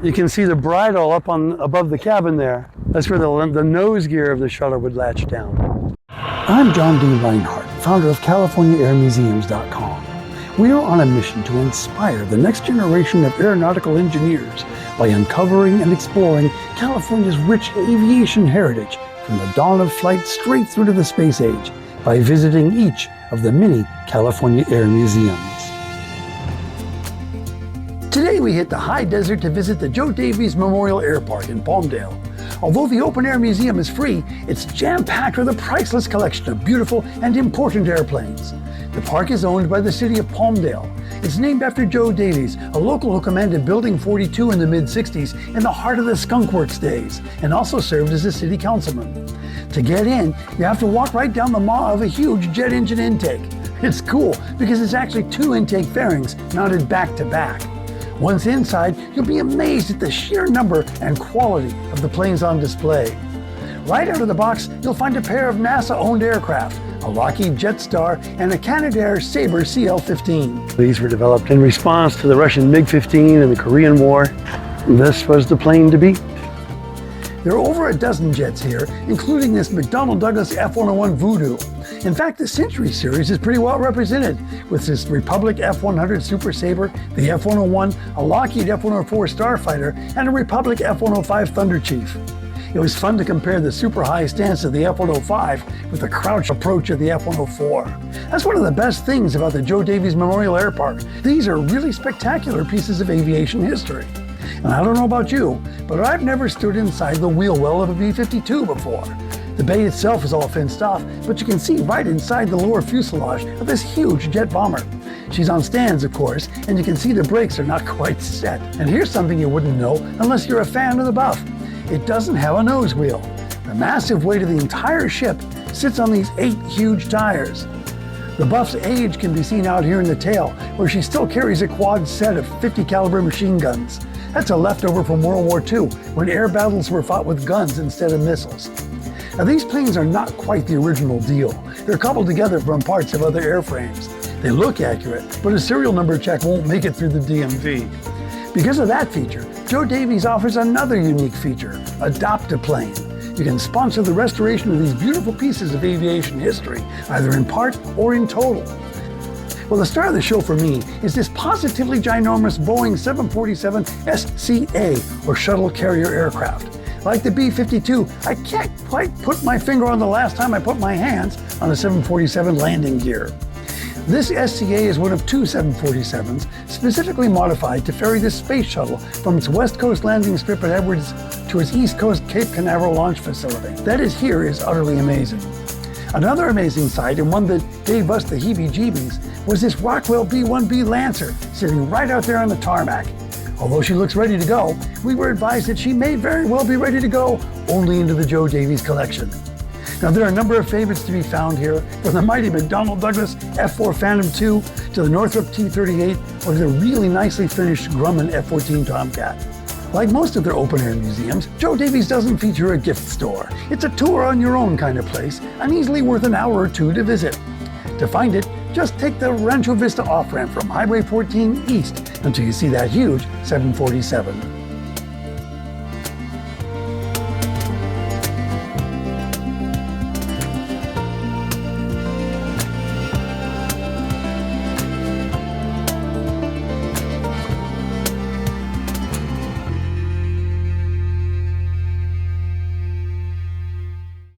You can see the bridle up above the cabin there. That's where the nose gear of the shuttle would latch down. I'm John D. Reinhardt, founder of CaliforniaAirMuseums.com. We are on a mission to inspire the next generation of aeronautical engineers by uncovering and exploring California's rich aviation heritage from the dawn of flight straight through to the space age by visiting each of the many California Air Museums. Today we hit the high desert to visit the Joe Davies Memorial Airpark in Palmdale. Although the open-air museum is free, it's jam-packed with a priceless collection of beautiful and important airplanes. The park is owned by the city of Palmdale. It's named after Joe Davies, a local who commanded Building 42 in the mid-60s in the heart of the Skunk Works days, and also served as a city councilman. To get in, you have to walk right down the maw of a huge jet engine intake. It's cool because it's actually two intake fairings mounted back to back. Once inside, you'll be amazed at the sheer number and quality of the planes on display. Right out of the box, you'll find a pair of NASA-owned aircraft, a Lockheed Jetstar and a Canadair Sabre CL-15. These were developed in response to the Russian MiG-15 in the Korean War. This was the plane to beat. There are over a dozen jets here, including this McDonnell Douglas F-101 Voodoo. In fact, the Century series is pretty well represented, with this Republic F-100 Super Sabre, the F-101, a Lockheed F-104 Starfighter, and a Republic F-105 Thunder Chief. It was fun to compare the super high stance of the F-105 with the crouch approach of the F-104. That's one of the best things about the Joe Davies Memorial Airpark. These are really spectacular pieces of aviation history. And I don't know about you, but I've never stood inside the wheel well of a B-52 before. The bay itself is all fenced off, but you can see right inside the lower fuselage of this huge jet bomber. She's on stands, of course, and you can see the brakes are not quite set. And here's something you wouldn't know unless you're a fan of the Buff. It doesn't have a nose wheel. The massive weight of the entire ship sits on these 8 huge tires. The Buff's age can be seen out here in the tail, where she still carries a quad set of 50 caliber machine guns. That's a leftover from World War II, when air battles were fought with guns instead of missiles. Now these planes are not quite the original deal. They're cobbled together from parts of other airframes. They look accurate, but a serial number check won't make it through the DMV. Because of that feature, Joe Davies offers another unique feature, Adopt a Plane. You can sponsor the restoration of these beautiful pieces of aviation history, either in part or in total. Well, the star of the show for me is this positively ginormous Boeing 747 SCA, or Shuttle Carrier Aircraft. Like the B-52, I can't quite put my finger on the last time I put my hands on a 747 landing gear. This SCA is one of 2 747s specifically modified to ferry the space shuttle from its west coast landing strip at Edwards to its east coast Cape Canaveral launch facility. That is here is utterly amazing. Another amazing sight, and one that gave us the heebie-jeebies, was this Rockwell B-1B Lancer sitting right out there on the tarmac. Although she looks ready to go, we were advised that she may very well be ready to go only into the Joe Davies collection. Now there are a number of favorites to be found here, from the mighty McDonnell Douglas F-4 Phantom II to the Northrop T-38 or the really nicely finished Grumman F-14 Tomcat. Like most of their open-air museums, Joe Davies doesn't feature a gift store. It's a tour-on-your-own kind of place, and easily worth an hour or two to visit. To find it, just take the Rancho Vista off-ramp from Highway 14 east until you see that huge 747.